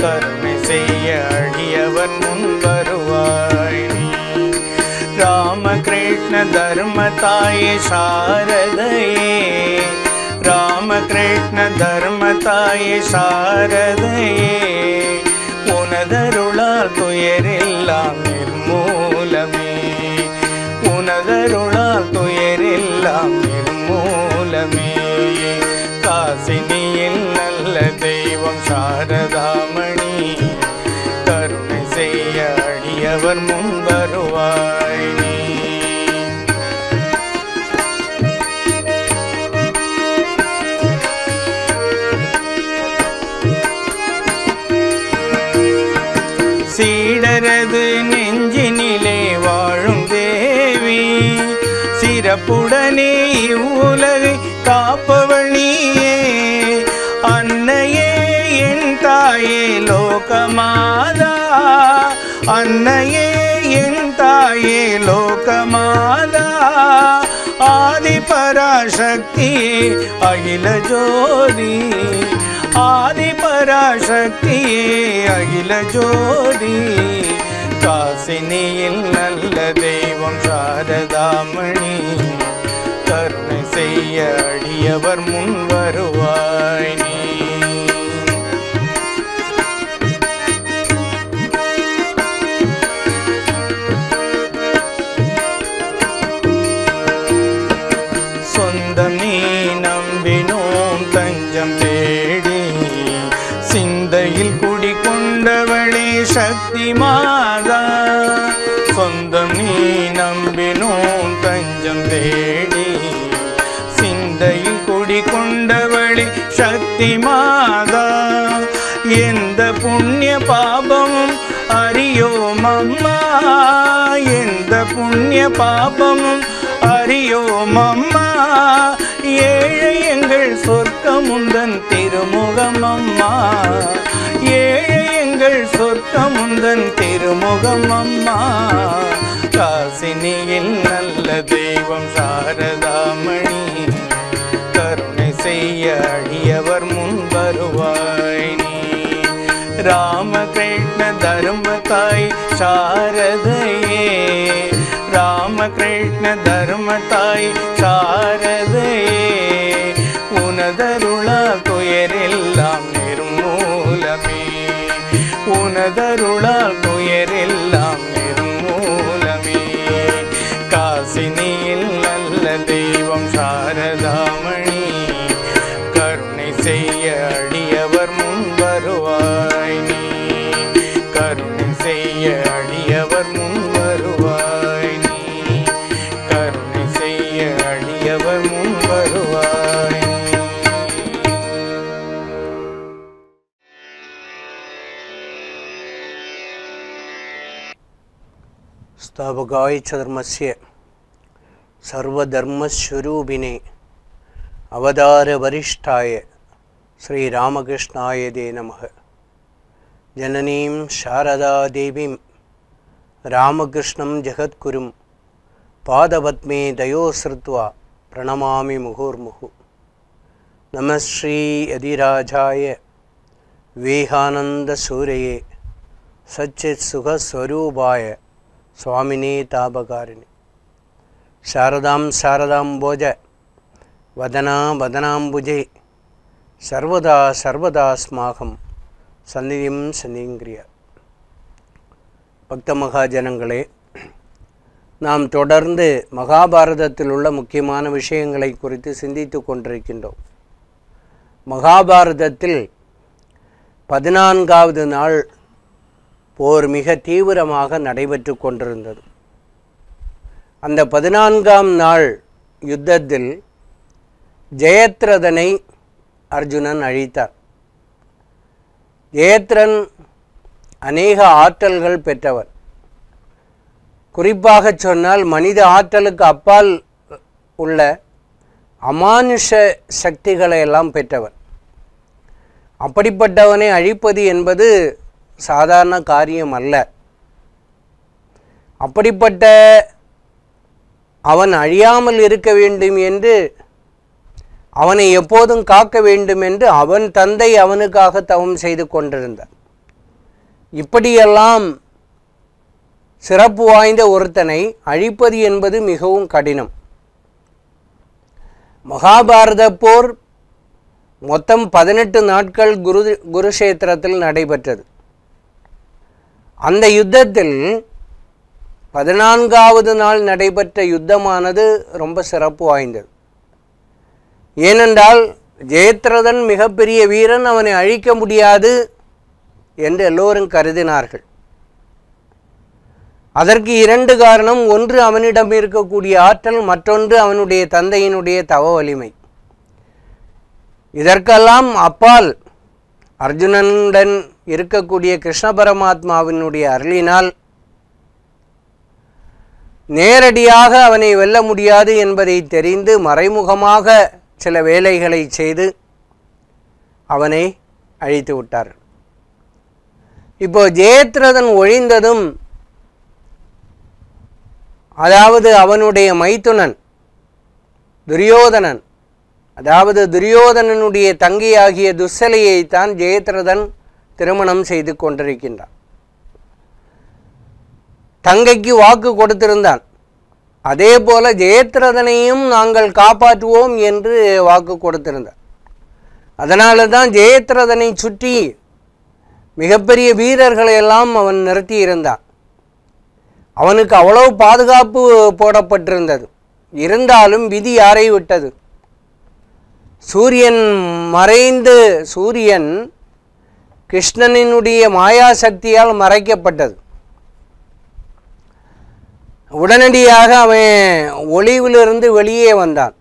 கருணை செய்ய அடியவர் முன் வருவாய் நீ. ராமகிருஷ்ண தர்மதாயே சாரதையே, ராமகிருஷ்ண தர்மதாயே சாரதையே, உனதருளால் துயரெல்லாம் நிர்மூலமே, உனதருளால் துயரெல்லாம் நிர்மூலமே. காசினியில் நல்ல தெய்வம் சாரதாமணி, கருணை செய்ய அடியவர் முன் வருவாய் நீ. சீடரது நெஞ்சினிலே வாழும் தேவி, சிறப்புடனே இவ்வுலகை காப்பவள் நீயே. அன்னையே என் தாயே லோகமாதா, அன்னையே என் தாயே லோகமாதா, ஆதி பராசக்தியே அகில ஜோதி, ஆதி பராசக்தியே அகில ஜோதி. காசினியில் நல்ல தெய்வம் சாரதாமணி, கருணை செய்ய அடியவர் முன் வருவாய் நீ. சொந்தம் நீ நம்பினோம் தஞ்சம் தேடி, சிந்தையில் குடிகொண்டவளே சக்தி மாதா. சொந்தம் நீ நம்பினோம் தஞ்சம் தேடி, சிந்தையில் குடிகொண்டவளே சக்தி மாதா. எந்த புண்ணிய பாபமும் அறியோம் அம்மா, எந்த புண்ணிய பாபமும் அறியோம் அம்மா. ஏழை எங்கள் சொர்க்கமுந்தன் திருமுகம் அம்மா, ஏழை எங்கள் சொர்க்கமுந்தன் திருமுகம் அம்மா. காசினியில் நல்ல தெய்வம் சாரதாமணி, கருணை செய்ய அடியவர் முன் வருவாய் நீ. ராமகிருஷ்ண தர்மதாய் சாரதையே, ராமகிருஷ்ண தர்மதாய் சாரதையே, உனதருளால் துயரெல்லாம் நிர்மூலமே, உனதருளால் துயரெல்லாம் நிர்மூலமே. காசினியில் நல்ல தெய்வம் சாரதாமணி, கருணை செய்ய அடியவர் முன் வருவாய் நீ, கருணை செய்ய அடியவர் முன் வருவாய் நீ, கருணை செய்ய அடியவர் முன் வருவாய் நீ. ஸ்தாபகாய சர்மஸ்ய சர்வதர்மஸ்வரூபிணே அவதார வரிஷ்டாய ஸ்ரீ ராமகிருஷ்ணாய தே நமः. ஜனனீம் சாரதா தேவீம் ராமகிருஷ்ணம் ஜெகத்குரும் பாதபத்மே தயோஸ்ருத்வா பிரணமாமி முகுர்முகு. நம ஸ்ரீ அதிராஜாய விவேகானந்த சூரையே சச்சித் சுகஸ்வரூபாய சுவாமினே தாபகாரிணி. சாரதாம் சாரதாம்போஜ வதனா வதனாம்புஜே சர்வதா சர்வதாஸ்மாகம் சந்நிதிம் சந்நிங்கிரிய. பக்த மகாஜனங்களே, நாம் தொடர்ந்து மகாபாரதத்தில் உள்ள முக்கியமான விஷயங்களை குறித்து சிந்தித்து கொண்டிருக்கின்றோம். மகாபாரதத்தில் 14வது நாள் போர் மிக தீவிரமாக நடைபெற்று கொண்டிருந்தது. அந்த 14ஆம் நாள் யுத்தத்தில் ஜெயத்ரதனை அர்ஜுனன் அழித்தார். ஜெயத்ரன் அநேக ஆற்றல்கள் பெற்றவர். குறிப்பாக சொன்னால் மனித ஆற்றலுக்கு அப்பால் உள்ள அமானுஷ சக்திகளை எல்லாம் பெற்றவர். அப்படிப்பட்டவனை அழிப்பது என்பது சாதாரண காரியம் அல்ல. அப்படிப்பட்ட அவன் அழியாமல் இருக்க வேண்டும் என்று, அவனை எப்போதும் காக்க வேண்டும் என்று அவன் தந்தை அவனுக்காக தவம் செய்து கொண்டிருந்தார். இப்படியெல்லாம் சிறப்பு வாய்ந்த ஒருத்தனை அழிப்பது என்பது மிகவும் கடினம். மகாபாரத போர் மொத்தம் 18 நாட்கள் குருஷேத்திரத்தில் நடைபெற்றது. அந்த யுத்தத்தில் 14வது நாள் நடைபெற்ற யுத்தமானது ரொம்ப சிறப்பு வாய்ந்தது. ஏனென்றால் ஜெயத்ரதன் மிகப்பெரிய வீரன், அவனை அழிக்க முடியாது என்று எல்லோரும் கருதினார்கள். அதற்கு 2 காரணம். ஒன்று அவனிடம் இருக்கக்கூடிய ஆற்றல், மற்றொன்று அவனுடைய தந்தையினுடைய தவ வலிமை. இதற்கெல்லாம் அப்பால் அர்ஜுனனுடன் இருக்கக்கூடிய கிருஷ்ண பரமாத்மாவினுடைய அருளினால் நேரடியாக அவனை வெல்ல முடியாது என்பதை தெரிந்து மறைமுகமாக சில வேலைகளை செய்து அவனை அழித்து விட்டார். இப்போ ஜெயத்ரதன் ஒழிந்ததும், அதாவது அவனுடைய மைத்துனன் துரியோதனன், அதாவது துரியோதனனுடைய தங்கையாகிய துஸ்ஸலையைத்தான் ஜெயத்ரதன் திருமணம் செய்து கொண்டிருக்கின்றான். தங்கைக்கு வாக்கு கொடுத்திருந்தான். அதே போல ஜெயத்ரதனையும் நாங்கள் காப்பாற்றுவோம் என்று வாக்கு கொடுத்திருந்தார். அதனால தான் ஜெயத்ரதனை சுற்றி மிகப்பெரிய வீரர்களை எல்லாம் அவன் நிறுத்தி இருந்தான். அவனுக்கு அவ்வளவு பாதுகாப்பு போடப்பட்டிருந்தது. இருந்தாலும் விதி யாரை விட்டது? சூரியன் மறைந்து, சூரியன் கிருஷ்ணனினுடைய மாயா சக்தியால் மறைக்கப்பட்டது. உடனடியாக அவன் ஒளிவிலிருந்து வெளியே வந்தான்.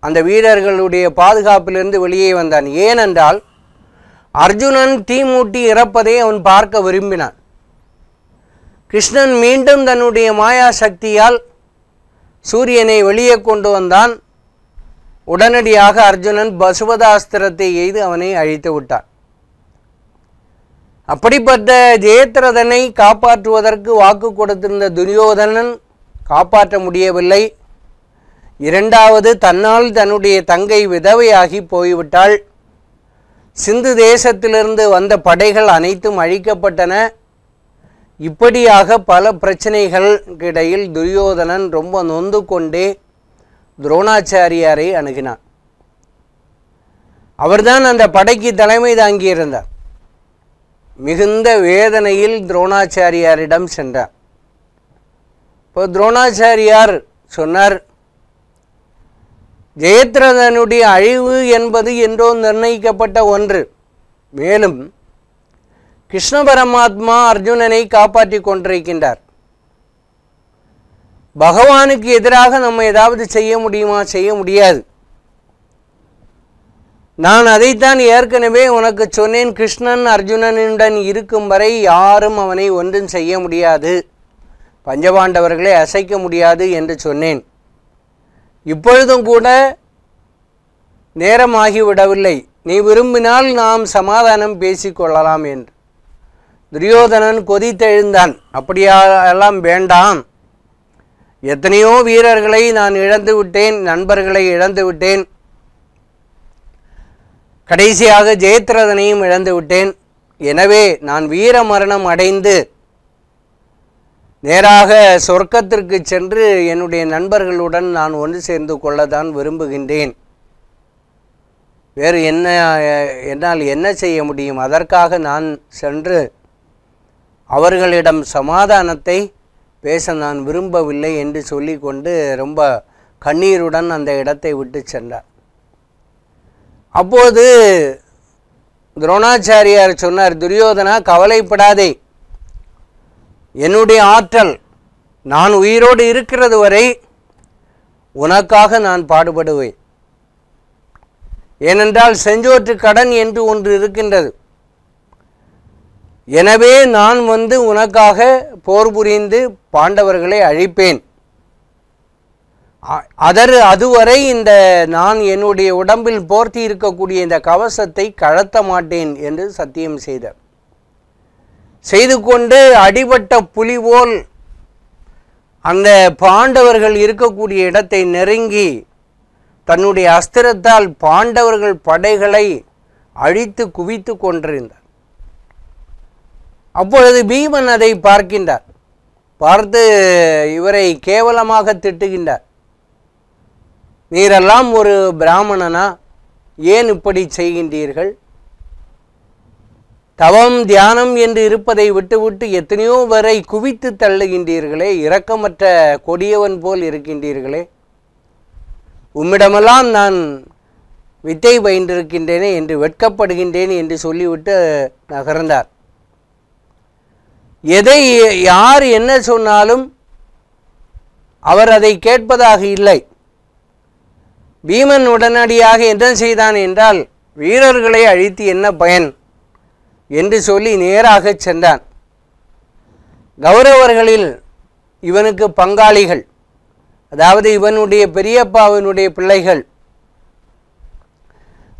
அந்த வீரர்களுடைய பாதுகாப்பிலிருந்து வெளியே வந்தான். ஏனென்றால் அர்ஜுனன் தீ மூட்டி இறப்பதை அவன் பார்க்க விரும்பினான். கிருஷ்ணன் மீண்டும் தன்னுடைய மாயா சக்தியால் சூரியனை வெளியே கொண்டு வந்தான். உடனடியாக அர்ஜுனன் பசுபதாஸ்திரத்தை எய்து அவனை அழித்து விட்டான். அப்படிப்பட்ட ஜெயத்ரதனை காப்பாற்றுவதற்கு வாக்கு கொடுத்திருந்த துரியோதனன் காப்பாற்ற முடியவில்லை. இரண்டாவது, தன்னால் தன்னுடைய தங்கை விதவையாகி போய்விட்டாள். சிந்து தேசத்திலிருந்து வந்த படைகள் அனைத்தும் அழிக்கப்பட்டன. இப்படியாக பல பிரச்சனைகளுக்கு இடையில் துரியோதனன் ரொம்ப நொந்து கொண்டே துரோணாச்சாரியாரை அணுகினான். அவர்தான் அந்த படைக்கு தலைமை தாங்கியிருந்தார். மிகுந்த வேதனையில் துரோணாச்சாரியாரிடம் சென்றார். இப்போ துரோணாச்சாரியார் சொன்னார், ஜெயத்ரதனுடைய அழிவு என்பது என்றோ நிர்ணயிக்கப்பட்ட ஒன்று. மேலும் கிருஷ்ண பரமாத்மா அர்ஜுனனை காப்பாற்றி கொண்டிருக்கின்றார். பகவானுக்கு எதிராக நம்ம ஏதாவது செய்ய முடியுமா? செய்ய முடியாது. நான் அதைத்தான் ஏற்கனவே உனக்கு சொன்னேன். கிருஷ்ணன் அர்ஜுனனுடன் இருக்கும் வரை யாரும் அவனை ஒன்றும் செய்ய முடியாது, பஞ்சபாண்டவர்களை அசைக்க முடியாது என்று சொன்னேன். இப்பொழுதும் கூட நேரமாகிவிடவில்லை. நீ விரும்பினால் நாம் சமாதானம் பேசிக்கொள்ளலாம் என்று. துரியோதனன் கொதித்தெழுந்தான். அப்படியெல்லாம் வேண்டாம். எத்தனையோ வீரர்களை நான் இழந்து விட்டேன், நண்பர்களை இழந்து விட்டேன், கடைசியாக ஜெயத்ரதனையும் இழந்து விட்டேன். எனவே நான் வீர மரணம் அடைந்து நேராக சொர்க்கத்திற்கு சென்று என்னுடைய நண்பர்களுடன் நான் ஒன்று சேர்ந்து கொள்ளத்தான் விரும்புகின்றேன். வேறு என்னால் என்ன செய்ய முடியும்? அதற்காக நான் சென்று அவர்களிடம் சமாதானத்தை பேச நான் விரும்பவில்லை என்று சொல்லிக்கொண்டு ரொம்ப கண்ணீருடன் அந்த இடத்தை விட்டு சென்றார். அப்போது துரோணாச்சாரியார் சொன்னார், துரியோதனா, கவலைப்படாதே. என்னுடைய ஆற்றல் நான் உயிரோடு இருக்கிறது வரை உனக்காக நான் பாடுபடுவேன். ஏனென்றால் செஞ்சோற்று கடன் என்று ஒன்று இருக்கின்றது. எனவே நான் உனக்காக போர் புரிந்து பாண்டவர்களை அழிப்பேன். அதுவரை நான் என்னுடைய உடம்பில் போர்த்தி இருக்கக்கூடிய இந்த கவசத்தை கழத்த மாட்டேன் என்று சத்தியம் செய்து கொண்டு அடிபட்ட புலி போல் அந்த பாண்டவர்கள் இருக்கக்கூடிய இடத்தை நெருங்கி தன்னுடைய அஸ்திரத்தால் பாண்டவர்கள் படைகளை அழித்து குவித்து கொண்டிருந்தார். அப்பொழுது பீமன் அதை பார்க்கின்றார். பார்த்து இவரை கேவலமாக திட்டுகின்றார். நீரெல்லாம் ஒரு பிராமணனா, ஏன் இப்படி செய்கின்றீர்கள்? தவம் தியானம் என்று இருப்பதை விட்டுவிட்டு எத்தனையோ வரை குவித்து தள்ளுகின்றீர்களே, இரக்கமற்ற கொடியவன் போல் இருக்கின்றீர்களே. உம்மிடமெல்லாம் நான் வித்தை பயின்றிருக்கின்றேனே என்று வெட்கப்படுகின்றேன் என்று சொல்லிவிட்டு நகர்ந்தார். எதை யார் என்ன சொன்னாலும் அவர் அதை கேட்பதாக இல்லை. பீமன் உடனடியாக என்ன செய்தான் என்றால், வீரர்களை அழித்து என்ன பயன் என்று சொல்லி நேராக சென்றான். கௌரவர்களில் இவனுக்கு பங்காளிகள், அதாவது இவனுடைய பெரியப்பாவினுடைய பிள்ளைகள்,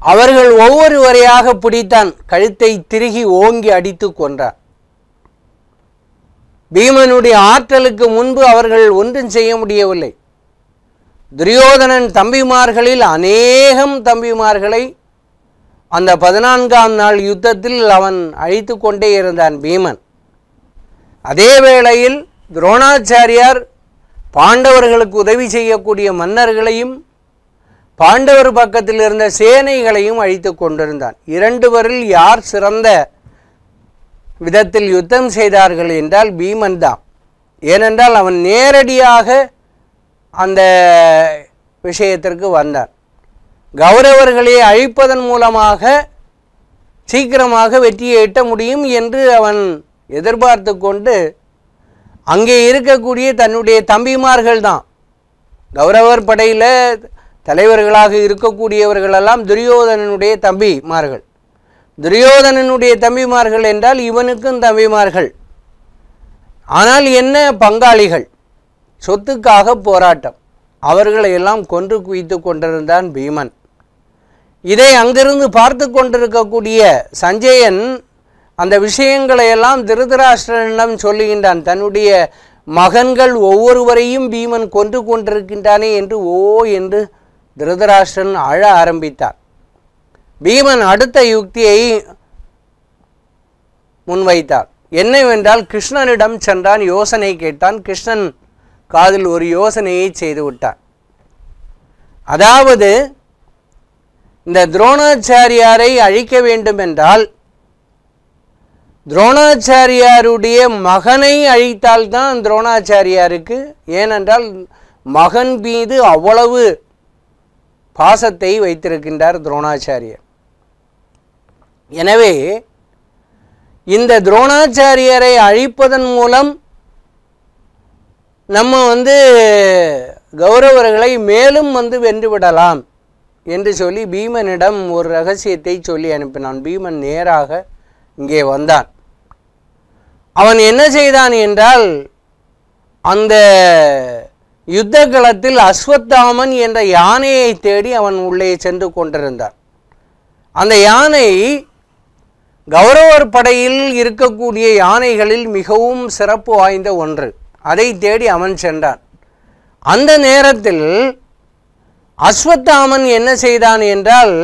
அவர்கள் ஒவ்வொருவரையாக பிடித்தான். கழுத்தை திருகி ஓங்கி அடித்து கொன்றான். பீமனுடைய ஆற்றலுக்கு முன்பு அவர்கள் ஒன்றும் செய்ய முடியவில்லை. துரியோதனன் தம்பிமார்களில் அநேகம் தம்பிமார்களை அந்த 14ஆம் நாள் யுத்தத்தில் அவன் அழித்து கொண்டே இருந்தான் பீமன். அதே வேளையில் துரோணாச்சாரியார் பாண்டவர்களுக்கு உதவி செய்யக்கூடிய மன்னர்களையும் பாண்டவர் பக்கத்தில் இருந்த சேனைகளையும் அழித்து கொண்டிருந்தான். இரண்டுவரில் யார் சிறந்த விதத்தில் யுத்தம் செய்தார்கள் என்றால் பீமன் தான். ஏனென்றால் அவன் நேரடியாக அந்த விஷயத்திற்கு வந்தான். கௌரவர்களை அழிப்பதன் மூலமாக சீக்கிரமாக வெற்றியை எட்ட முடியும் என்று அவன் எதிர்பார்த்து கொண்டு அங்கே இருக்கக்கூடிய தன்னுடைய தம்பிமார்கள் தான், கௌரவர் படையில் தலைவர்களாக இருக்கக்கூடியவர்களெல்லாம் துரியோதனனுடைய தம்பிமார்கள். துரியோதனனுடைய தம்பிமார்கள் என்றால் இவனுக்கும் தம்பிமார்கள். ஆனால் என்ன பங்காளிகள், சொத்துக்காக போராட்டம், அவர்களை எல்லாம் கொன்று குவித்து கொண்டிருந்தான் பீமன். இதை அங்கிருந்து பார்த்து கொண்டிருக்கக்கூடிய சஞ்சயன் அந்த விஷயங்களை எல்லாம் திருதராஷ்டிரனிடம் சொல்லுகின்றான். தன்னுடைய மகன்கள் ஒவ்வொருவரையும் பீமன் கொன்று கொண்டிருக்கின்றானே என்று ஓ என்று திருதராஷ்டிரன் அழ ஆரம்பித்தார். பீமன் அடுத்த யுக்தியை முன்வைத்தார். என்னவென்றால் கிருஷ்ணனிடம் சென்றான், யோசனை கேட்டான். கிருஷ்ணன் காதில் ஒரு யோசனையை செய்து விட்டார். அதாவது இந்த துரோணாச்சாரியாரை அழிக்க வேண்டும் என்றால் துரோணாச்சாரியாருடைய மகனை அழித்தால்தான் துரோணாச்சாரியாருக்கு, ஏனென்றால் மகன் மீது அவ்வளவு பாசத்தை வைத்திருக்கின்றார் துரோணாச்சாரியர். எனவே இந்த துரோணாச்சாரியரை அழிப்பதன் மூலம் நம்ம கௌரவர்களை மேலும் வென்றுவிடலாம் என்று சொல்லி பீமனிடம் ஒரு ரகசியத்தை சொல்லி அனுப்பினான். பீமன் நேராக இங்கே வந்தான். அவன் என்ன செய்தான் என்றால், அந்த யுத்த களத்தில் அஸ்வத்தாமன் என்ற யானையை தேடி அவன் உள்ளே சென்று கொண்டிருந்தான். அந்த யானை கௌரவர் படையில் இருக்கக்கூடிய யானைகளில் மிகவும் சிறப்பு வாய்ந்த ஒன்று. அதை தேடி அவன் சென்றான். அந்த நேரத்தில் அஸ்வத்தாமன் என்ன செய்தான் என்றால்,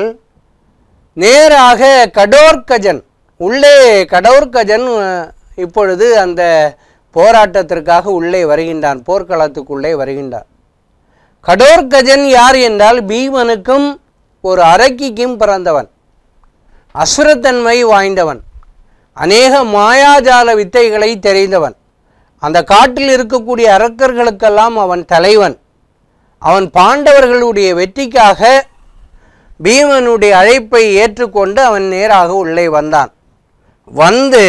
நேராக கடோர்கஜன் உள்ளே, கடோர்கஜன் இப்பொழுது அந்த போராட்டத்திற்காக உள்ளே வருகின்றான், போர்க்களத்துக்குள்ளே வருகின்றான். கடோர்கஜன் யார் என்றால் பீமனுக்கும் ஒரு அரக்கிக்கும் பிறந்தவன், அசுரத்தன்மை வாய்ந்தவன், அநேக மாயாஜால வித்தைகளை தெரிந்தவன். அந்த காட்டில் இருக்கக்கூடிய அரக்கர்களுக்கெல்லாம் அவன் தலைவன். அவன் பாண்டவர்களுடைய வெற்றிக்காக பீமனுடைய அழைப்பை ஏற்றுக்கொண்டு அவன் நேராக உள்ளே வந்தான். வந்து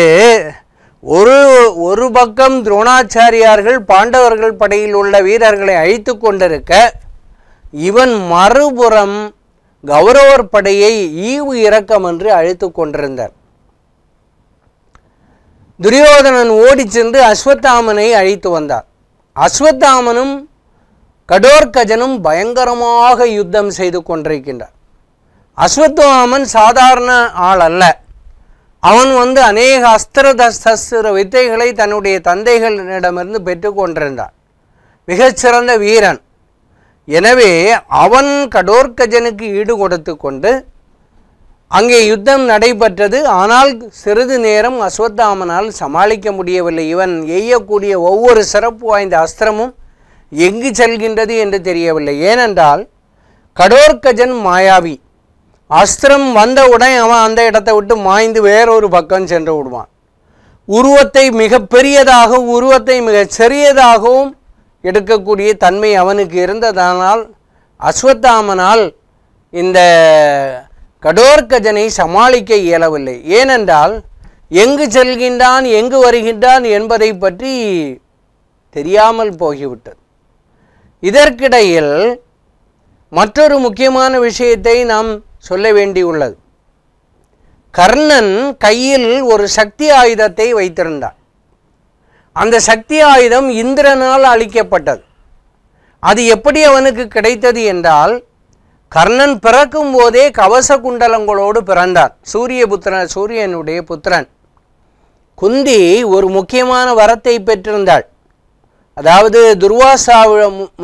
ஒரு பக்கம் துரோணாச்சாரியார்கள் பாண்டவர்கள் படையில் உள்ள வீரர்களை அழித்து கொண்டிருக்க, இவன் மறுபுறம் கௌரவர் படையை ஈவு இரக்கம் என்று அழைத்து கொண்டிருந்தார். துரியோதனன் ஓடி சென்று அஸ்வத்தாமனை அழைத்து வந்தார். அஸ்வத்தாமனும் கடோர்கஜனும் பயங்கரமாக யுத்தம் செய்து கொண்டிருக்கின்றார். அஸ்வத்தாமன் சாதாரண ஆள் அல்ல. அவன் அநேக அஸ்திர வித்தைகளை தன்னுடைய தந்தைகளிடமிருந்து பெற்றுக்கொண்டிருந்தான். மிகச்சிறந்த வீரன். எனவே அவன் கடோர்கஜனுக்கு ஈடு கொடுத்து கொண்டு அங்கே யுத்தம் நடைபெற்றது. ஆனால் சிறிது நேரம் அஸ்வத்தாமனால் சமாளிக்க முடியவில்லை. இவன் எய்யக்கூடிய ஒவ்வொரு சிறப்பு வாய்ந்த அஸ்திரமும் எங்கு செல்கின்றது என்று தெரியவில்லை. ஏனென்றால் கடோர்கஜன் மாயாவி. அஸ்திரம் வந்தவுடன் அவன் அந்த இடத்தை விட்டு மாய்ந்து வேறொரு பக்கம் சென்று விடுவான். உருவத்தை மிக பெரியதாகவும் உருவத்தை மிக சிறியதாகவும் எடுக்கக்கூடிய தன்மை அவனுக்கு இருந்ததனால் அஸ்வத்தாமனால் இந்த கடோர்கஜனை சமாளிக்க இயலவில்லை. ஏனென்றால் எங்கு செல்கின்றான் எங்கு வருகின்றான் என்பதை பற்றி தெரியாமல் போகிவிட்டது. இதற்கிடையில் மற்றொரு முக்கியமான விஷயத்தை நாம் சொல்ல வேண்டியுள்ளது. கர்ணன் கையில் ஒரு சக்தி ஆயுதத்தை வைத்திருந்தார். அந்த சக்தி ஆயுதம் இந்திரனால் அளிக்கப்பட்டது. அது எப்படி அவனுக்கு கிடைத்தது என்றால், கர்ணன் பிறக்கும் போதே கவச குண்டலங்களோடு பிறந்தார். சூரியனுடைய புத்திரன். குந்தி ஒரு முக்கியமான வரத்தை பெற்றிருந்தாள். அதாவது துர்வாசா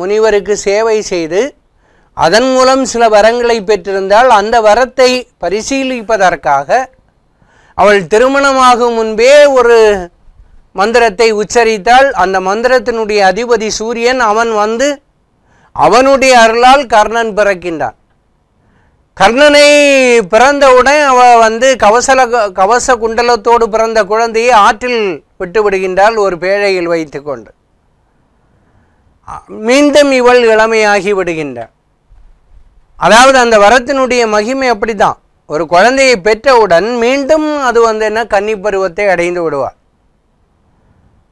முனிவருக்கு சேவை செய்து அதன் மூலம் சில வரங்களை பெற்றிருந்தால் அந்த வரத்தை பரிசீலிப்பதற்காக அவள் திருமணமாகும் முன்பே ஒரு மந்திரத்தை உச்சரித்தாள். அந்த மந்திரத்தினுடைய அதிபதி சூரியன் அவன் வந்து அவனுடைய அருளால் கர்ணன் பிறக்கின்றான். கர்ணனை பிறந்தவுடன் அவள் வந்து கவச குண்டலத்தோடு பிறந்த குழந்தையை ஆற்றில் விட்டு விடுகின்றாள் ஒரு பேழையில் வைத்து கொண்டு. மீண்டும் இவள் இளமையாகி விடுகின்றாள். அதாவது அந்த வரத்தினுடைய மகிமை அப்படிதான். ஒரு குழந்தையை பெற்றவுடன் மீண்டும் அது வந்து என்ன கன்னி பருவத்தை அடைந்து விடுவார்.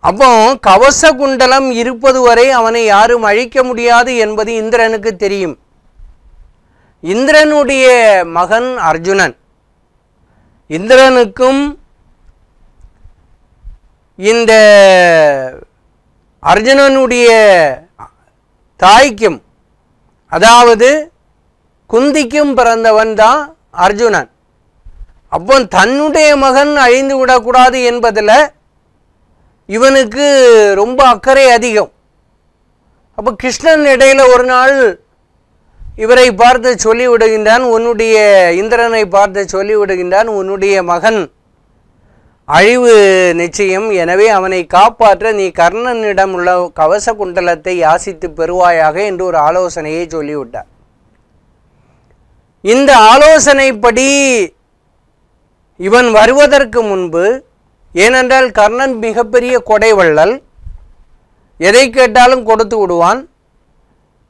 அப்போ கவச குண்டலம் இருப்பது வரை அவனை யாரும் அழிக்க முடியாது என்பது இந்திரனுக்கு தெரியும். இந்திரனுடைய மகன் அர்ஜுனன். இந்திரனுக்கும் இந்த அர்ஜுனனுடைய தாய்க்கும் அதாவது குந்திக்கும் பிறந்தவன் தான் அர்ஜுனன். அப்போ தன்னுடைய மகன் அழிந்து விடக்கூடாது என்பதில் இவனுக்கு ரொம்ப அக்கறை அதிகம். அப்போ கிருஷ்ணன் இடையில் ஒரு நாள் இவரை பார்த்து சொல்லிவிடுகின்றான், உன்னுடைய இந்திரனை பார்த்து சொல்லிவிடுகின்றான், உன்னுடைய மகன் அழிவு நிச்சயம், எனவே அவனை காப்பாற்ற நீ கர்ணனிடம் உள்ள கவச குண்டலத்தை யாசித்து பெறுவாயாக என்று ஒரு ஆலோசனையை சொல்லிவிட்டார். இந்த ஆலோசனைப்படி இவன் வருவதற்கு முன்பு, ஏனென்றால் கர்ணன் மிகப்பெரிய கொடைவள்ளல், எதை கேட்டாலும் கொடுத்து விடுவான்.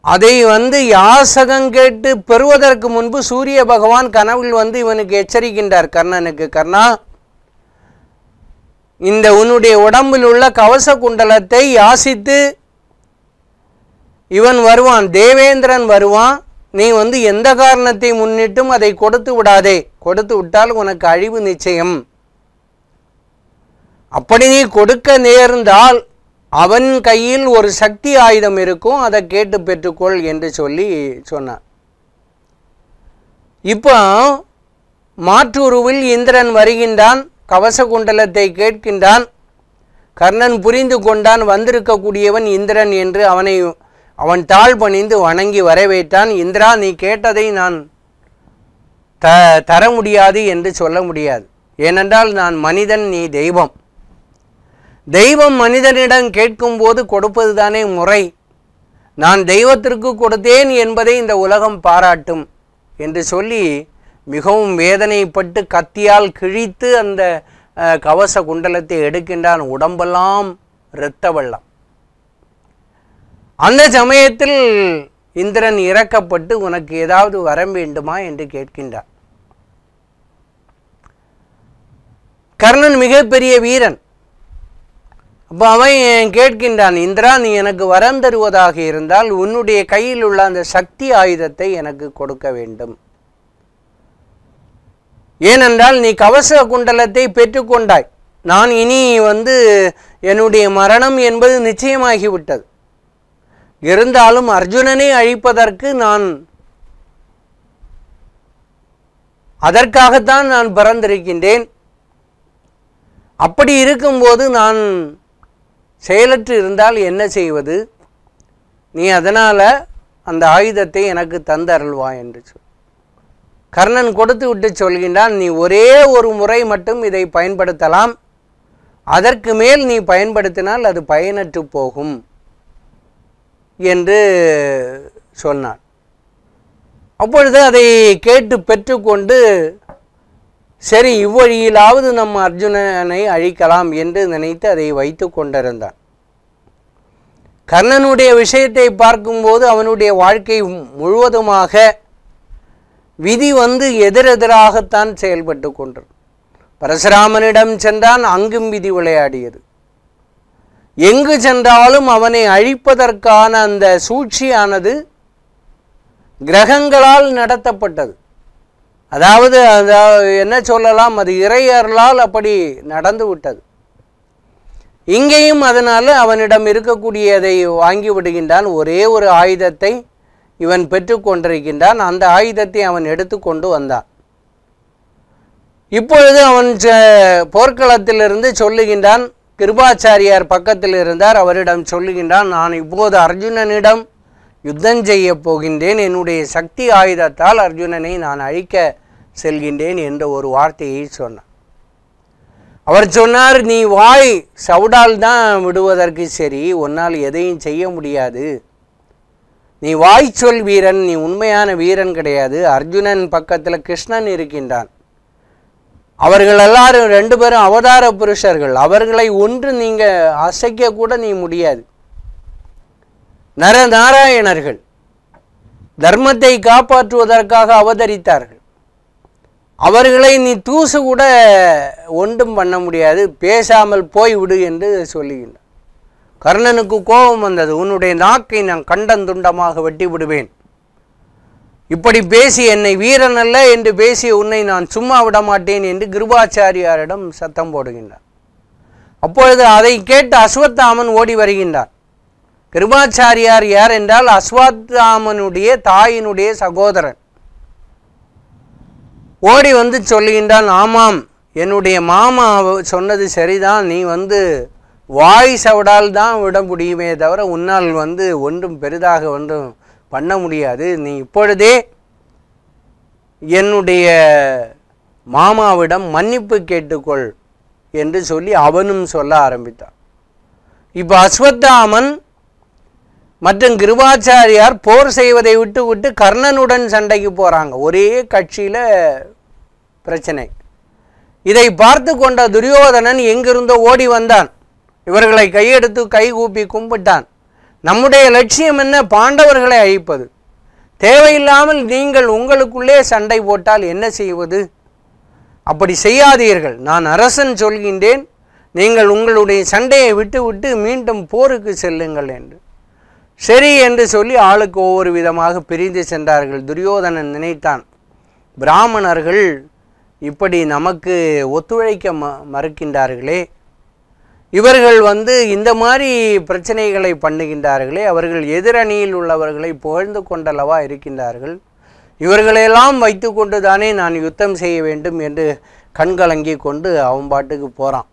அதை வந்து யாசகம் கேட்டு பெறுவதற்கு முன்பு சூரிய பகவான் கனவில் வந்து இவனுக்கு எச்சரிக்கின்றார் கர்ணனுக்கு, கர்ணா இந்த உன்னுடைய உடம்பில் உள்ள கவச குண்டலத்தை யாசித்து இவன் வருவான், தேவேந்திரன் வருவான், நீ வந்து எந்த காரணத்தை முன்னிட்டும் அதை கொடுத்து விடாதே, கொடுத்து விட்டால் உனக்கு அழிவு நிச்சயம், அப்படி நீ கொடுக்க நேர்ந்தால் அவன் கையில் ஒரு சக்தி ஆயுதம் இருக்கும், அதை கேட்டு பெற்றுக்கொள் என்று சொன்னார். இப்போ மாற்றுருவில் இந்திரன் வருகின்றான், கவச குண்டலத்தை கேட்கின்றான். கர்ணன் புரிந்து கொண்டான் வந்திருக்கக்கூடியவன் இந்திரன் என்று. அவன் தாழ் பணிந்து வணங்கி வரவேற்றான். இந்திரா, நீ கேட்டதை நான் தர முடியாது என்று சொல்ல முடியாது. ஏனென்றால் நான் மனிதன், நீ தெய்வம். தெய்வம் மனிதனிடம் கேட்கும்போது கொடுப்பது தானே முறை. நான் தெய்வத்திற்கு கொடுத்தேன் என்பதை இந்த உலகம் பாராட்டும் என்று சொல்லி மிகவும் வேதனைப்பட்டு கத்தியால் கிழித்து அந்த கவச குண்டலத்தை எடுக்கின்றான். உடம்பெல்லாம் இரத்த வெள்ளம். அந்த சமயத்தில் இந்திரன் இறக்கப்பட்டு உனக்கு ஏதாவது வரம் வேண்டுமா என்று கேட்கின்றார். கர்ணன் மிகப்பெரிய வீரன். அப்போ அவன் கேட்கின்றான், இந்திரா, நீ எனக்கு வரம் தருவதாக இருந்தால் உன்னுடைய கையில் உள்ள அந்த சக்தி ஆயுதத்தை எனக்கு கொடுக்க வேண்டும். ஏனென்றால் நீ கவச குண்டலத்தை பெற்றுக்கொண்டாய். நான் இனி வந்து என்னுடைய மரணம் என்பது நிச்சயமாகிவிட்டது. இருந்தாலும் அர்ஜுனனை அழிப்பதற்கு அதற்காகத்தான் நான் பிறந்திருக்கின்றேன். அப்படி இருக்கும்போது நான் செயலற்று இருந்தால் என்ன செய்வது? நீ அதனால் அந்த ஆயுதத்தை எனக்கு தந்தருள்வா என்று சொல். கர்ணன் கொடுத்து விட்டு சொல்கின்றான், நீ ஒரே ஒரு முறை மட்டும் இதை பயன்படுத்தலாம், அதற்கு மேல் நீ பயன்படுத்தினால் அது பயனற்று போகும் என்று சொன்னான். அப்பொழுது அதை கேட்டு பெற்றுக்கொண்டு சரி இவ்வழியிலாவது நம் அர்ஜுனனை அழிக்கலாம் என்று நினைத்து அதை வைத்து கொண்டிருந்தான். கர்ணனுடைய விஷயத்தை பார்க்கும்போது அவனுடைய வாழ்க்கை முழுவதுமாக விதி எதிரெதிராகத்தான் செயல்பட்டு கொண்டது. பரசுராமனிடம் சென்றான், அங்கும் விதி விளையாடியது. எங்கு சென்றாலும் அவனை அழிப்பதற்கான அந்த சூழ்ச்சியானது கிரகங்களால் நடத்தப்பட்டது. அதாவது என்ன சொல்லலாம், அது இறையர்களால் அப்படி நடந்து விட்டது. இங்கேயும் அதனால் அவனிடம் இருக்கக்கூடியதை வாங்கி விடுகின்றான். ஒரே ஒரு ஆயுதத்தை இவன் பெற்று கொண்டிருக்கின்றான். அந்த ஆயுதத்தை அவன் எடுத்து கொண்டு வந்தான். இப்பொழுது அவன் போர்க்களத்திலிருந்து சொல்லுகின்றான், கிருபாச்சாரியார் பக்கத்தில் இருந்தார், அவரிடம் சொல்லுகின்றான், நான் இப்போது அர்ஜுனனிடம் யுத்தம் செய்ய போகின்றேன், என்னுடைய சக்தி ஆயுதத்தால் அர்ஜுனனை நான் அழிக்க செல்கின்றேன் என்ற ஒரு வார்த்தையை சொன்னான். அவர் சொன்னார், நீ வாய் சவுடால் தான் விடுவதற்கு சரி, உன்னால் எதையும் செய்ய முடியாது, நீ வாய் சொல் வீரன், நீ உண்மையான வீரன் கிடையாது. அர்ஜுனன் பக்கத்தில் கிருஷ்ணன் இருக்கின்றான், அவர்கள் எல்லாரும் 2 பேரும் அவதார புருஷர்கள், அவர்களை ஒன்று நீங்கள் அசைக்க கூட நீ முடியாது. நரநாராயணர்கள் தர்மத்தை காப்பாற்றுவதற்காக அவதரித்தார்கள், அவர்களை நீ தூசு கூட ஒன்றும் பண்ண முடியாது, பேசாமல் போய்விடு என்று சொல்லுகின்றார். கர்ணனுக்கு கோபம் வந்தது, உன்னுடைய நாக்கை நான் கண்டந்துண்டமாக வெட்டி விடுவேன், இப்படி பேசி என்னை வீரன் அல்ல என்று பேசி உன்னை நான் சும்மா விட மாட்டேன் என்று கிருபாச்சாரியாரிடம் சத்தம் போடுகின்றார். அப்பொழுது அதை கேட்டு அஸ்வத்தாமன் ஓடி வருகின்றார். கிருபாச்சாரியார் யார் என்றால் அஸ்வத்தாமனுடைய தாயினுடைய சகோதரன். ஓடி சொல்லுகின்றான், ஆமாம் என்னுடைய மாமா சொன்னது சரிதான், நீ வாய் சவடால் தான் விட முடியுமே தவிர உன்னால் ஒன்றும் பெரிதாக ஒன்றும் பண்ண முடியாது, நீ இப்பொழுதே என்னுடைய மாமாவிடம் மன்னிப்பு கேட்டுக்கொள் என்று சொல்லி அவனும் சொல்ல ஆரம்பித்தான். இப்போ அஸ்வத்தாமன் மற்றும் கிருபாச்சாரியார் போர் செய்வதை விட்டு கர்ணனுடன் சண்டைக்கு போகிறாங்க. ஒரே கட்சியில் பிரச்சனை. இதை பார்த்து கொண்ட துரியோதனன் எங்கிருந்தோ ஓடி வந்தான், இவர்களை கையெடுத்து கைகூப்பி கும்பிட்டான். நம்முடைய லட்சியம் என்ன? பாண்டவர்களை அழிப்பது. தேவையில்லாமல் நீங்கள் உங்களுக்குள்ளே சண்டை போட்டால் என்ன செய்வது? அப்படி செய்யாதீர்கள், நான் அரசன் சொல்கின்றேன், நீங்கள் உங்களுடைய சண்டையை விட்டு மீண்டும் போருக்கு செல்லுங்கள் என்று. சரி என்று சொல்லி ஆளுக்கு ஒவ்வொரு விதமாக பிரிந்து சென்றார்கள். துரியோதனன் நினைத்தான், பிராமணர்கள் இப்படி நமக்கு ஒத்துழைக்க மறுக்கின்றார்களே, இவர்கள் இந்த மாதிரி பிரச்சனைகளை பண்ணுகின்றார்களே, அவர்கள் எதிரணியில் உள்ளவர்களை புகழ்ந்து கொண்டல்லவா இருக்கின்றார்கள், இவர்களெல்லாம் வைத்து கொண்டு தானே நான் யுத்தம் செய்ய வேண்டும் என்று கண்கலங்கி கொண்டு அவன் பாட்டுக்கு போகிறான்.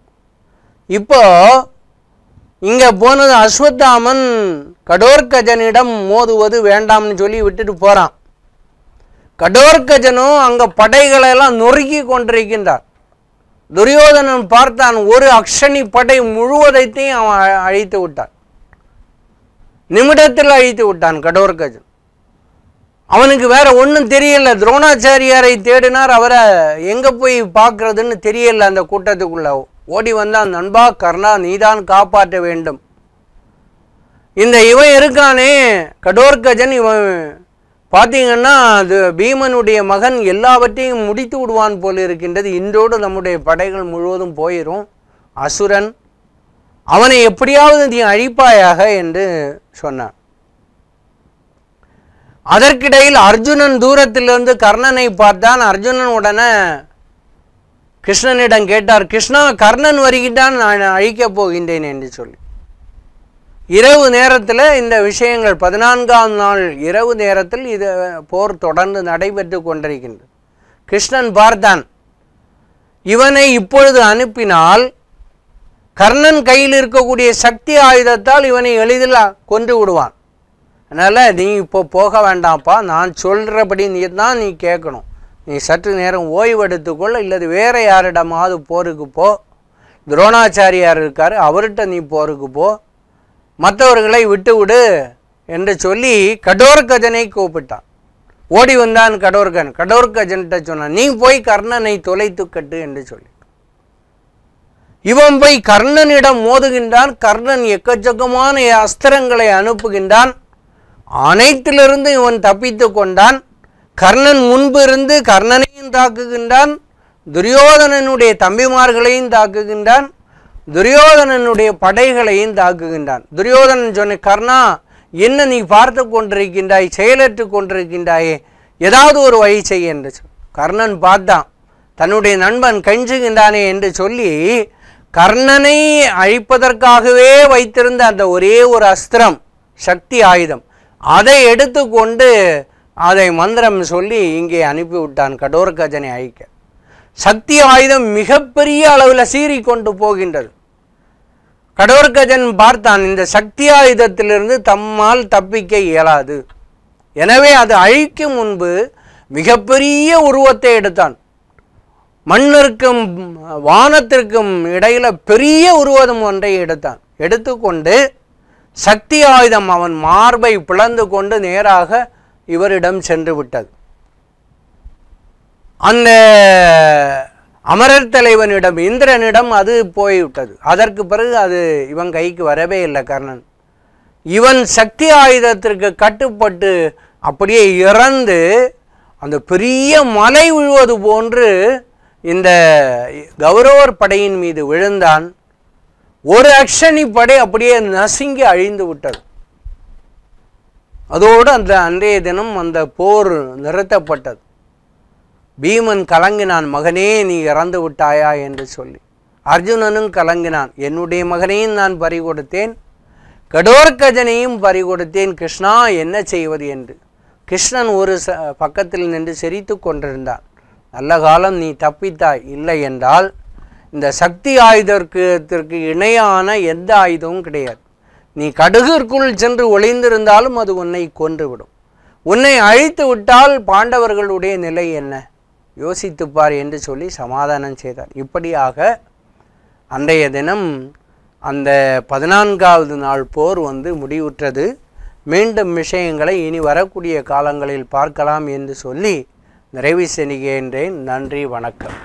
இப்போ இங்கே போனது அஸ்வத்தாமன் கடோர்கஜனிடம் மோதுவது வேண்டாம்னு சொல்லி விட்டுட்டு போகிறான். கடோர்கஜனும் அங்கே படைகளெல்லாம் நொறுக்கி கொண்டிருக்கின்றார். துரியோதனன் பார்த்தான், ஒரு அக்ஷனி படை முழுவதைத்தையும் அவன் அழித்து விட்டான், நிமிடத்தில் அழித்து விட்டான் கடோர்கஜன். அவனுக்கு வேற ஒன்றும் தெரியல. துரோணாச்சாரியாரை தேடினார், அவரை எங்கே போய் பார்க்கறதுன்னு தெரியல. அந்த கூட்டத்துக்குள்ள ஓடி வந்தான், நண்பா கர்ணா நீதான் காப்பாற்ற வேண்டும், இந்த இவன் இருக்கானே கடோர்கஜன், இவன் பார்த்தீங்கன்னா அது பீமனுடைய மகன், எல்லாவற்றையும் முடித்து விடுவான் போல இருக்கின்றது, இன்றோடு நம்முடைய படைகள் முழுவதும் போயிடும், அசுரன், அவனை எப்படியாவது நீ அழிப்பாயாக என்று சொன்னான். அதற்கிடையில் அர்ஜுனன் தூரத்திலிருந்து கர்ணனை பார்த்தான். அர்ஜுனன் உடனே கிருஷ்ணனிடம் கேட்டார், கிருஷ்ணா கர்ணன் வருகின்றான், நான் அழிக்கப் போகின்றேன் என்று சொல்லி. இரவு நேரத்தில் இந்த விஷயங்கள் 14ஆம் நாள் இரவு நேரத்தில் இது போர் தொடர்ந்து நடைபெற்று கொண்டிருக்கின்றது. கிருஷ்ணன் பார்த்தான், இவனை இப்பொழுது அனுப்பினால் கர்ணன் கையில் இருக்கக்கூடிய சக்தி ஆயுதத்தால் இவனை எளிதில் கொன்று விடுவான், அதனால் நீ இப்போ போக வேண்டாம்ப்பா, நான் சொல்கிறபடி நீ கேட்கணும், நீ சற்று நேரம் ஓய்வெடுத்துக்கொள்ள, இல்லது வேறு யாரிடமாவது போருக்கு போ, துரோணாச்சாரியார் இருக்கார் அவர்கிட்ட நீ போருக்கு போ, மற்றவர்களை விட்டு விடு என்று சொல்லி கடோர்கஜனை கூப்பிட்டான். ஓடி வந்தான் கடோர்கஜன்கிட்ட சொன்னான், நீ போய் கர்ணனை தொலைத்து கட்டு என்று சொல்லி. இவன் போய் கர்ணனிடம் மோதுகின்றான். கர்ணன் எக்கச்சக்கமான அஸ்திரங்களை அனுப்புகின்றான். அனைத்திலிருந்து இவன் தப்பித்து கொண்டான். கர்ணன் முன்பு இருந்து கர்ணனையும் தாக்குகின்றான், துரியோதனனுடைய தம்பிமார்களையும் தாக்குகின்றான், துரியோதனனுடைய படைகளையும் தாக்குகின்றான். துரியோதனன் சொன்ன, கர்ணா என்ன நீ பார்த்து கொண்டிருக்கின்றாய், செயலற்று கொண்டிருக்கின்றாயே, ஏதாவது ஒரு வழி செய்ய என்று கர்ணன் பார்த்தான். தன்னுடைய நண்பன் கெஞ்சுகின்றானே என்று சொல்லி கர்ணனை அழிப்பதற்காகவே வைத்திருந்த அந்த ஒரே ஒரு அஸ்திரம், சக்தி ஆயுதம், அதை எடுத்துக்கொண்டு அதை மந்திரம் சொல்லி இங்கே அனுப்பிவிட்டான் கடோர்கஜனை அழிக்க. சக்தி ஆயுதம் மிகப்பெரிய அளவில் சீறி கொண்டு போகின்றது. கடோர்கஜன் பார்த்தான், இந்த சக்தி ஆயுதத்திலிருந்து தம்மால் தப்பிக்க இயலாது. எனவே அது அழிக்கும் முன்பு மிகப்பெரிய உருவத்தை எடுத்தான். மண்ணிற்கும் வானத்திற்கும் இடையில பெரிய உருவம் ஒன்றை எடுத்தான். எடுத்துக்கொண்டு சக்தி ஆயுதம் அவன் மார்பை பிளந்து கொண்டு நேராக இவரிடம் சென்று விட்டது. அந்த அமரர் தலைவனிடம், இந்திரனிடம் அது போய்விட்டது. அதற்கு பிறகு அது இவன் கைக்கு வரவே இல்லை கர்ணன். இவன் சக்தி ஆயுதத்திற்கு கட்டுப்பட்டு அப்படியே இறந்து அந்த பெரிய மலை விழுவது போன்று இந்த கௌரவர் படையின் மீது விழுந்தான். ஒரு அக்ஷனி படை அப்படியே நசுங்கி அழிந்து விட்டது. அதோடு அந்த அன்றைய தினம் அந்த போர் நிறுத்தப்பட்டது. பீமன் கலங்கினான், மகனே நீ இறந்து விட்டாயா என்று சொல்லி. அர்ஜுனனும் கலங்கினான், என்னுடைய மகனையும் நான் பறிகொடுத்தேன், கடோர்கஜனையும் பறிகொடுத்தேன், கிருஷ்ணா என்ன செய்வது என்று. கிருஷ்ணன் ஒரு பக்கத்தில் நின்று சிரித்து கொண்டிருந்தான். நல்ல காலம் நீ தப்பித்தாய், இல்லை என்றால் இந்த சக்தி ஆயுதத்திற்கு இணையான எந்த ஆயுதமும் கிடையாது. நீ கடுகிற்குள் சென்று ஒளிந்திருந்தாலும் அது உன்னை கொன்றுவிடும். உன்னை அழித்து விட்டால் பாண்டவர்களுடைய நிலை என்ன, யோசித்துப்பார் என்று சொல்லி சமாதானம் செய்தார். இப்படியாக அன்றைய தினம் அந்த 14வது நாள் போர் முடிவுற்றது. மீண்டும் விஷயங்களை இனி வரக்கூடிய காலங்களில் பார்க்கலாம் என்று சொல்லி நிறைவு செய்கின்றேன். நன்றி, வணக்கம்.